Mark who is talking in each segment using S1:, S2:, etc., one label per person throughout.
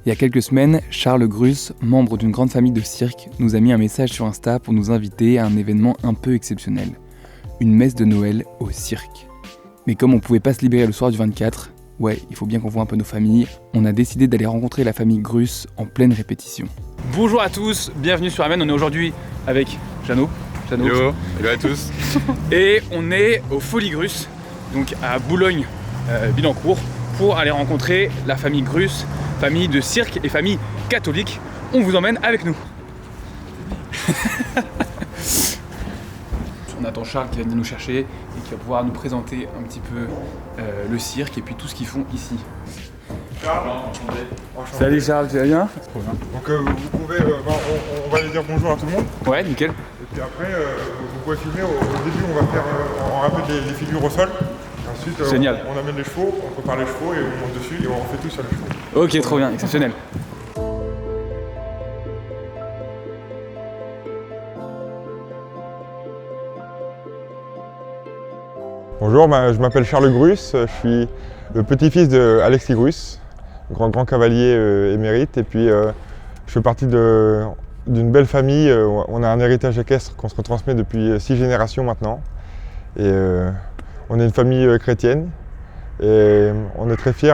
S1: Il y a quelques semaines, Charles Grus, membre d'une grande famille de cirque, nous a mis un message sur Insta pour nous inviter à un événement un peu exceptionnel. Une messe de Noël au cirque. Mais comme on pouvait pas se libérer le soir du 24, il faut bien qu'on voit un peu nos familles, on a décidé d'aller rencontrer la famille Grus en pleine répétition. Bonjour à tous, bienvenue sur Amen, on est aujourd'hui avec Jeannot.
S2: Hello à tous.
S1: Et on est au Folies Grus, donc à Boulogne-Billancourt, pour aller rencontrer la famille Grus, famille de cirque et famille catholique. On vous emmène avec nous. On attend Charles qui va venir nous chercher et qui va pouvoir nous présenter un petit peu le cirque et puis tout ce qu'ils font ici.
S2: Charles,
S1: Enchanté. Salut Charles, tu vas bien?
S2: Donc vous pouvez, on va aller dire bonjour à tout le monde.
S1: Ouais, nickel.
S2: Et puis après, vous pouvez filmer. Au début, on va faire on rappelle les figures au sol. Ensuite,
S1: génial.
S2: On amène les chevaux, on prépare les chevaux et on monte dessus et on refait tout sur les chevaux.
S1: Ok, trop bien, exceptionnel.
S2: Bonjour, je m'appelle Charles Grus, je suis le petit-fils d'Alexis Grus, grand cavalier émérite. Et puis je fais partie d'une belle famille, on a un héritage équestre qu'on se retransmet depuis 6 générations maintenant. Et on est une famille chrétienne et on est très fiers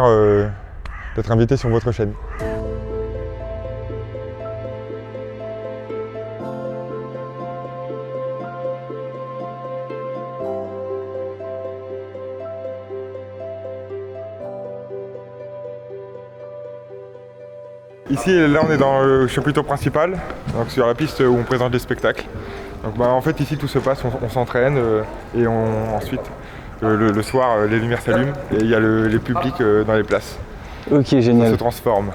S2: d'être invités sur votre chaîne. Ici, là, on est dans le chapiteau principal, donc sur la piste où on présente les spectacles. Donc, en fait, ici, tout se passe, on s'entraîne et ensuite, le soir, les lumières s'allument et il y a les publics dans les places.
S1: Ok, génial.
S2: Ça se transforme.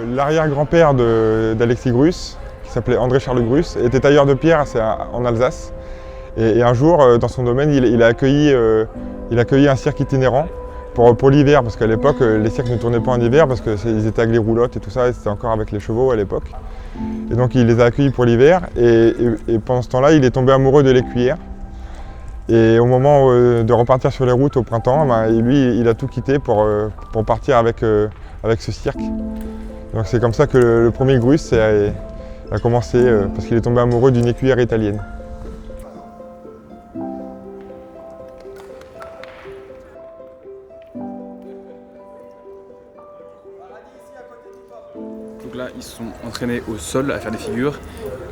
S2: L'arrière-grand-père d'Alexis Grus, qui s'appelait André Charles Grus, était tailleur de pierre en Alsace. Et un jour, dans son domaine, il a accueilli un cirque itinérant pour l'hiver, parce qu'à l'époque, les cirques ne tournaient pas en hiver, parce qu'ils étaient avec les roulottes et tout ça, et c'était encore avec les chevaux à l'époque. Et donc il les a accueillis pour l'hiver, et pendant ce temps-là, il est tombé amoureux de l'écuyère. Et au moment de repartir sur les routes au printemps, lui, il a tout quitté pour partir avec ce cirque. Donc c'est comme ça que le premier Grus a commencé, parce qu'il est tombé amoureux d'une écuyère italienne.
S1: Donc là, ils se sont entraînés au sol à faire des figures.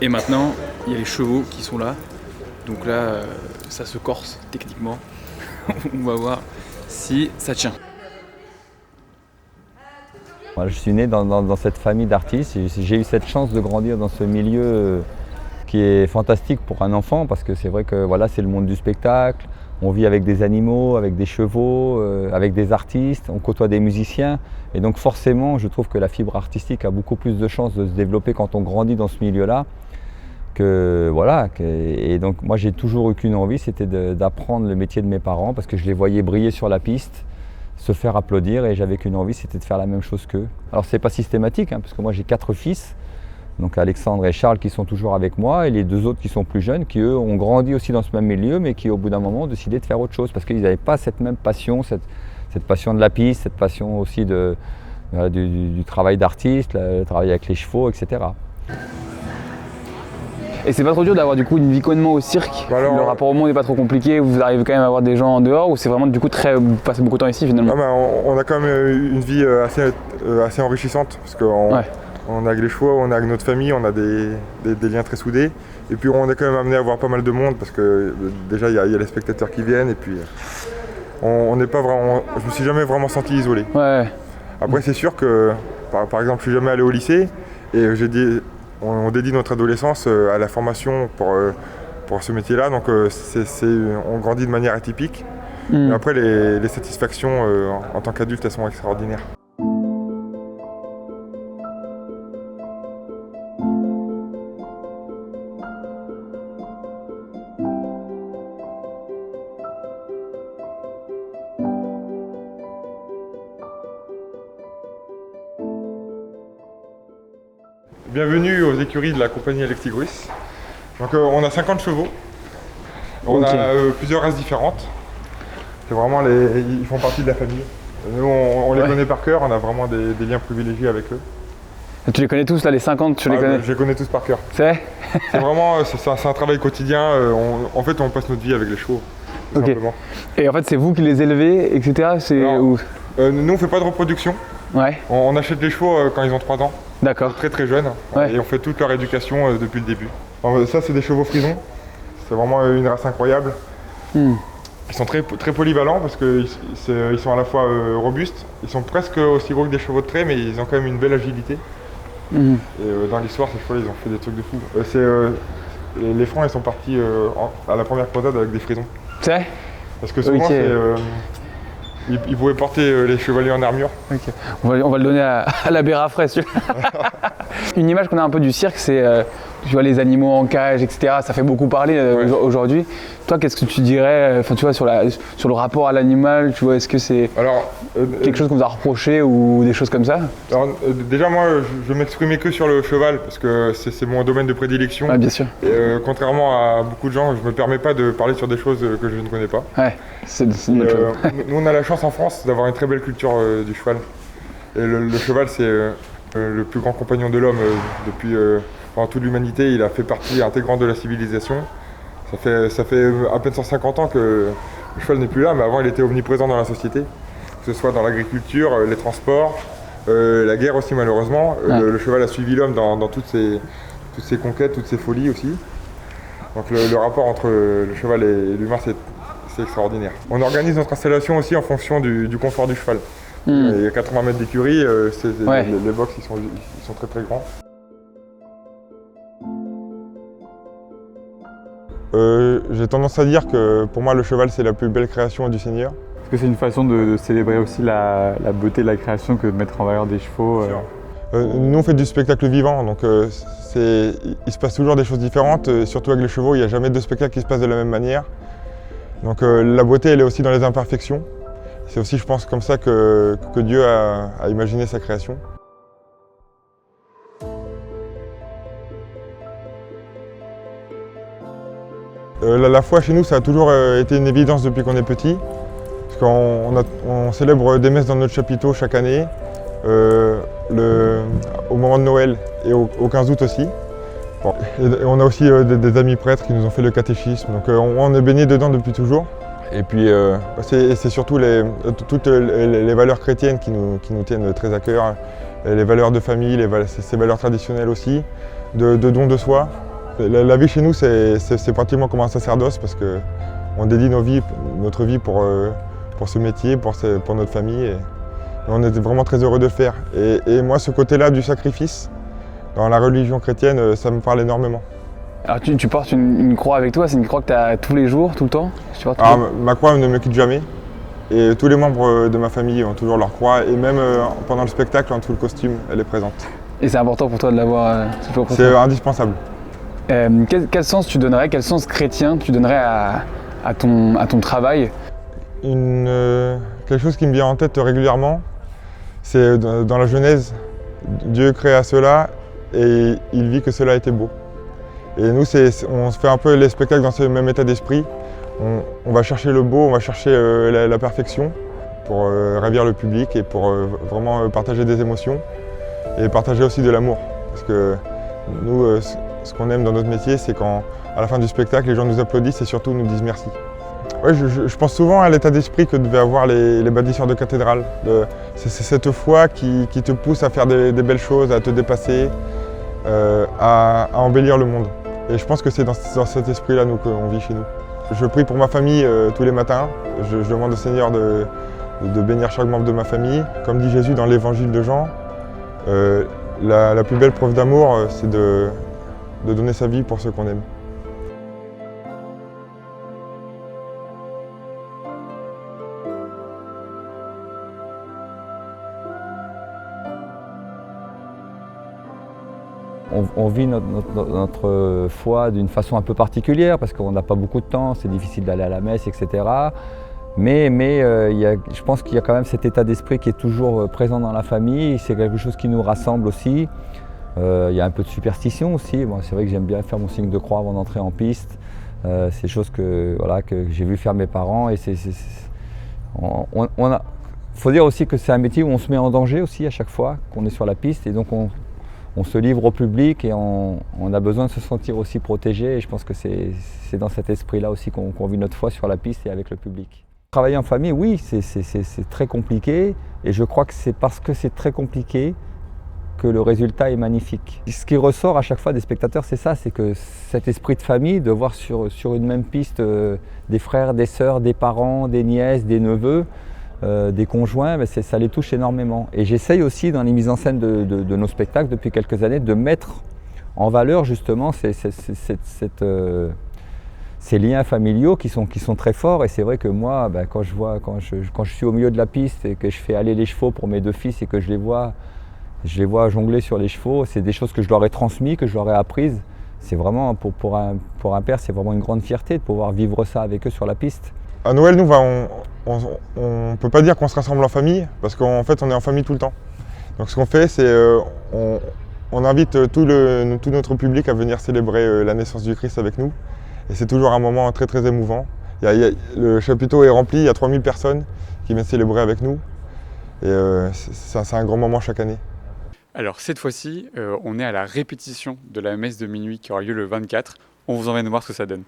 S1: Et maintenant, il y a les chevaux qui sont là. Donc là, ça se corse techniquement. On va voir si ça tient.
S3: Moi, je suis né dans cette famille d'artistes. J'ai eu cette chance de grandir dans ce milieu qui est fantastique pour un enfant, parce que c'est vrai que voilà, c'est le monde du spectacle. On vit avec des animaux, avec des chevaux, avec des artistes, on côtoie des musiciens. Et donc forcément, je trouve que la fibre artistique a beaucoup plus de chances de se développer quand on grandit dans ce milieu-là. Et donc moi, j'ai toujours eu qu'une envie, c'était d'apprendre le métier de mes parents, parce que je les voyais briller sur la piste, se faire applaudir, et j'avais qu'une envie, c'était de faire la même chose qu'eux. Alors c'est pas systématique, parce que moi j'ai 4 fils, donc Alexandre et Charles qui sont toujours avec moi, et les 2 autres qui sont plus jeunes, qui eux ont grandi aussi dans ce même milieu, mais qui au bout d'un moment ont décidé de faire autre chose, parce qu'ils n'avaient pas cette même passion, cette passion de la piste, cette passion aussi du travail d'artiste, le travail avec les chevaux, etc.
S1: Et c'est pas trop dur d'avoir du coup une vie connement au cirque? Le rapport au monde n'est pas trop compliqué, vous arrivez quand même à avoir des gens en dehors, ou c'est vraiment du coup vous passez beaucoup de temps ici finalement?
S2: On a quand même une vie assez enrichissante, parce qu'on est avec les chevaux, on est avec notre famille, on a des liens très soudés. Et puis on est quand même amené à voir pas mal de monde, parce que déjà il y a les spectateurs qui viennent, et puis on n'est pas vraiment, je me suis jamais vraiment senti isolé.
S1: Ouais.
S2: Après c'est sûr que, par exemple, je suis jamais allé au lycée, et on dédie notre adolescence à la formation pour ce métier-là, donc on grandit de manière atypique. Mais après, les satisfactions en tant qu'adulte, elles sont extraordinaires. Bienvenue aux écuries de la compagnie Alexis Grüss. Donc on a 50 chevaux. On a plusieurs races différentes. C'est vraiment ils font partie de la famille. Nous on les connaît par cœur, on a vraiment des liens privilégiés avec eux.
S1: Tu les connais tous là, les 50, tu les connais?
S2: Je les connais tous par cœur.
S1: C'est
S2: vraiment, c'est un travail quotidien. En fait, on passe notre vie avec les chevaux, tout simplement.
S1: Et en fait, c'est vous qui les élevez, etc.
S2: Nous, on fait pas de reproduction.
S1: Ouais.
S2: On achète les chevaux quand ils ont 3 ans.
S1: D'accord.
S2: Très très jeunes.
S1: Ouais.
S2: Et on fait toute leur éducation depuis le début. Alors, ça, c'est des chevaux frisons. C'est vraiment une race incroyable. Ils sont très polyvalents parce qu'ils sont à la fois robustes. Ils sont presque aussi gros que des chevaux de trait, mais ils ont quand même une belle agilité. Et dans l'histoire, ces chevaux, ils ont fait des trucs de fou. Les Francs, ils sont partis à la première croisade avec des frisons.
S1: C'est
S2: parce que souvent, ils pouvaient porter les chevaliers en armure.
S1: Okay. On va le donner à l'abbé Raffray. Une image qu'on a un peu du cirque, c'est tu vois, les animaux en cage, etc. Ça fait beaucoup parler aujourd'hui. Toi, qu'est-ce que tu dirais tu vois, sur le rapport à l'animal, tu vois, est-ce que c'est quelque chose qu'on vous a reproché ou des choses comme ça?
S2: Alors, déjà, moi, je m'exprimais que sur le cheval parce que c'est mon domaine de prédilection.
S1: Ouais, bien sûr.
S2: Et, contrairement à beaucoup de gens, je ne me permets pas de parler sur des choses que je ne connais pas.
S1: Ouais, c'est une bonne chose.
S2: Nous, on a la chance en France d'avoir une très belle culture du cheval. Et le cheval, c'est le plus grand compagnon de l'homme depuis toute l'humanité. Il a fait partie intégrante de la civilisation. Ça fait à peine 150 ans que le cheval n'est plus là, mais avant, il était omniprésent dans la société. Que ce soit dans l'agriculture, les transports, la guerre aussi, malheureusement. Le cheval a suivi l'homme dans toutes ses conquêtes, toutes ses folies aussi. Donc le rapport entre le cheval et l'humain, c'est extraordinaire. On organise notre installation aussi en fonction du confort du cheval. Il y a 80 mètres d'écurie, les box ils sont très très grands. J'ai tendance à dire que pour moi le cheval c'est la plus belle création du Seigneur.
S4: Est-ce que c'est une façon de célébrer aussi la beauté de la création que de mettre en valeur des chevaux
S2: Nous on fait du spectacle vivant, donc il se passe toujours des choses différentes, surtout avec les chevaux, il n'y a jamais deux spectacles qui se passent de la même manière. Donc la beauté elle est aussi dans les imperfections. C'est aussi je pense comme ça que Dieu a imaginé sa création. La foi chez nous ça a toujours été une évidence depuis qu'on est petit. Parce qu'on célèbre des messes dans notre chapiteau chaque année, au moment de Noël et au 15 août aussi. Bon. Et on a aussi des amis prêtres qui nous ont fait le catéchisme, donc on est baigné dedans depuis toujours. Et puis c'est surtout toutes les valeurs chrétiennes qui nous tiennent très à cœur, les valeurs de famille, ces valeurs traditionnelles aussi, de don de soi. La vie chez nous c'est pratiquement comme un sacerdoce parce qu'on dédie notre vie pour ce métier, pour notre famille. Et on est vraiment très heureux de le faire. Et moi ce côté-là du sacrifice, dans la religion chrétienne, ça me parle énormément.
S1: Alors tu portes une croix avec toi, c'est une croix que tu as tous les jours, tout le temps?
S2: Ma croix ne me quitte jamais. Et tous les membres de ma famille ont toujours leur croix. Et même pendant le spectacle, en dessous le costume, elle est présente.
S1: Et c'est important pour toi de l'avoir toujours pour toi?
S2: C'est indispensable.
S1: Quel sens tu donnerais, quel sens chrétien tu donnerais à ton travail?
S2: Quelque chose qui me vient en tête régulièrement, c'est dans la Genèse, Dieu créa cela et il vit que cela était beau. Et nous, on se fait un peu les spectacles dans ce même état d'esprit. On va chercher le beau, on va chercher la perfection pour ravir le public et pour vraiment partager des émotions et partager aussi de l'amour. Parce que nous, ce qu'on aime dans notre métier, c'est quand à la fin du spectacle, les gens nous applaudissent et surtout nous disent merci. Ouais, je pense souvent à l'état d'esprit que devaient avoir les bâtisseurs de cathédrales. C'est cette foi qui te pousse à faire des belles choses, à te dépasser, à embellir le monde. Et je pense que c'est dans cet esprit-là qu'on vit chez nous. Je prie pour ma famille tous les matins. Je demande au Seigneur de bénir chaque membre de ma famille. Comme dit Jésus dans l'évangile de Jean, la plus belle preuve d'amour, c'est de donner sa vie pour ceux qu'on aime.
S3: On vit notre foi d'une façon un peu particulière parce qu'on n'a pas beaucoup de temps, c'est difficile d'aller à la messe, etc. Mais je pense qu'il y a quand même cet état d'esprit qui est toujours présent dans la famille, c'est quelque chose qui nous rassemble aussi. Il y a un peu de superstition aussi. Bon, c'est vrai que j'aime bien faire mon signe de croix avant d'entrer en piste. C'est des choses que j'ai vu faire mes parents. Et faut dire aussi que c'est un métier où on se met en danger aussi à chaque fois qu'on est sur la piste. Et donc on se livre au public et on a besoin de se sentir aussi protégé. Et je pense que c'est dans cet esprit-là aussi qu'on vit notre foi sur la piste et avec le public. Travailler en famille, oui, c'est très compliqué. Et je crois que c'est parce que c'est très compliqué que le résultat est magnifique. Ce qui ressort à chaque fois des spectateurs, c'est ça, c'est que cet esprit de famille, de voir sur une même piste des frères, des sœurs, des parents, des nièces, des neveux, des conjoints, mais ça les touche énormément. Et j'essaye aussi dans les mises en scène de nos spectacles depuis quelques années de mettre en valeur justement ces liens familiaux qui sont très forts. Et c'est vrai que moi, quand je suis au milieu de la piste et que je fais aller les chevaux pour mes 2 fils et que je les vois jongler sur les chevaux, c'est des choses que je leur ai transmises, que je leur ai apprises. C'est vraiment, pour un père, c'est vraiment une grande fierté de pouvoir vivre ça avec eux sur la piste.
S2: À Noël, nous, on ne peut pas dire qu'on se rassemble en famille, parce qu'en fait, on est en famille tout le temps. Donc ce qu'on fait, c'est on invite tout notre public à venir célébrer la naissance du Christ avec nous. Et c'est toujours un moment très très émouvant. Le chapiteau est rempli, il y a 3000 personnes qui viennent célébrer avec nous. Et c'est un grand moment chaque année.
S4: Alors cette fois-ci, on est à la répétition de la messe de minuit qui aura lieu le 24. On vous emmène voir ce que ça donne.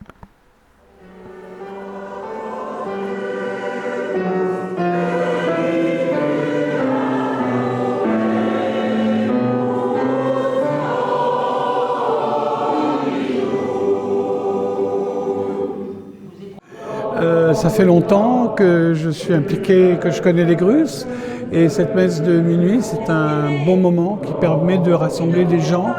S5: Ça fait longtemps que je suis impliqué, que je connais les Grusses, et cette messe de minuit, c'est un bon moment qui permet de rassembler des gens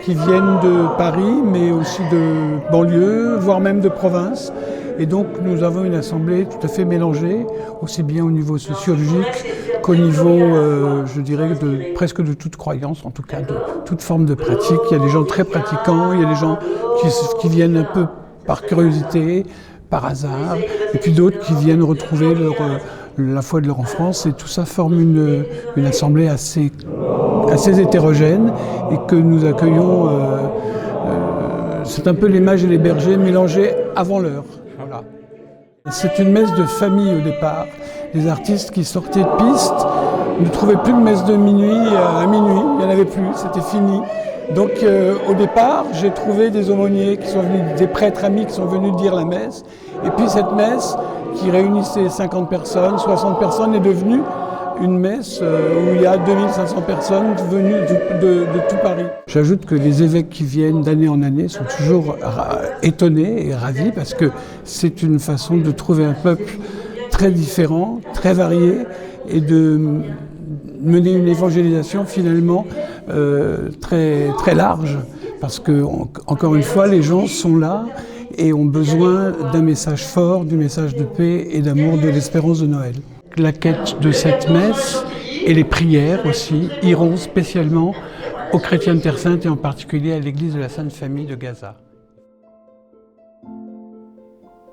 S5: qui viennent de Paris, mais aussi de banlieue, voire même de province. Et donc nous avons une assemblée tout à fait mélangée, aussi bien au niveau sociologique qu'au niveau, je dirais, presque de toute croyance, en tout cas de toute forme de pratique. Il y a des gens très pratiquants, il y a des gens qui viennent un peu par curiosité, par hasard, et puis d'autres qui viennent retrouver la foi de leur enfance, et tout ça forme une assemblée assez hétérogène et que nous accueillons. C'est un peu les mages et les bergers mélangés avant l'heure. Voilà. C'est une messe de famille au départ. Les artistes qui sortaient de piste ne trouvaient plus de messe de minuit à minuit, il n'y en avait plus, c'était fini. Donc au départ, j'ai trouvé des aumôniers qui sont venus, des prêtres amis qui sont venus dire la messe. Et puis cette messe qui réunissait 50 personnes, 60 personnes est devenue une messe où il y a 2500 personnes venues de tout Paris. J'ajoute que les évêques qui viennent d'année en année sont toujours étonnés et ravis parce que c'est une façon de trouver un peuple très différent, très varié et de mener une évangélisation finalement très, très large, parce que, encore une fois, les gens sont là et ont besoin d'un message fort, du message de paix et d'amour, de l'espérance de Noël. La quête de cette messe et les prières aussi iront spécialement aux chrétiens de Terre Sainte et en particulier à l'église de la Sainte Famille de Gaza.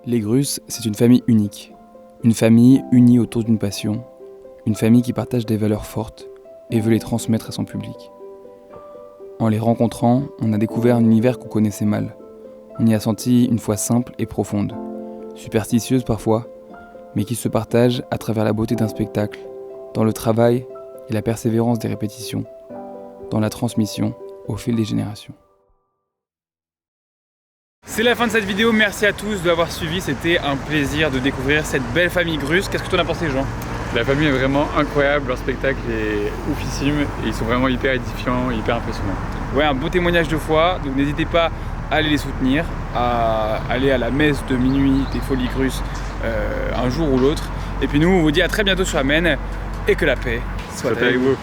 S1: Les Grusses, c'est une famille unique. Une famille unie autour d'une passion. Une famille qui partage des valeurs fortes et veut les transmettre à son public. En les rencontrant, on a découvert un univers qu'on connaissait mal. On y a senti une foi simple et profonde, superstitieuse parfois, mais qui se partage à travers la beauté d'un spectacle, dans le travail et la persévérance des répétitions, dans la transmission au fil des générations.
S6: C'est la fin de cette vidéo, merci à tous de l'avoir suivi, c'était un plaisir de découvrir cette belle famille Grusse. Qu'est-ce que tu en as pensé, Jean ?
S4: La famille est vraiment incroyable, leur spectacle est oufissime et ils sont vraiment hyper édifiants, hyper impressionnants.
S6: Ouais, un beau témoignage de foi, donc n'hésitez pas à aller les soutenir, à aller à la messe de minuit des Folies Grusses un jour ou l'autre. Et puis nous, on vous dit à très bientôt sur la Maine et que la paix soit avec vous.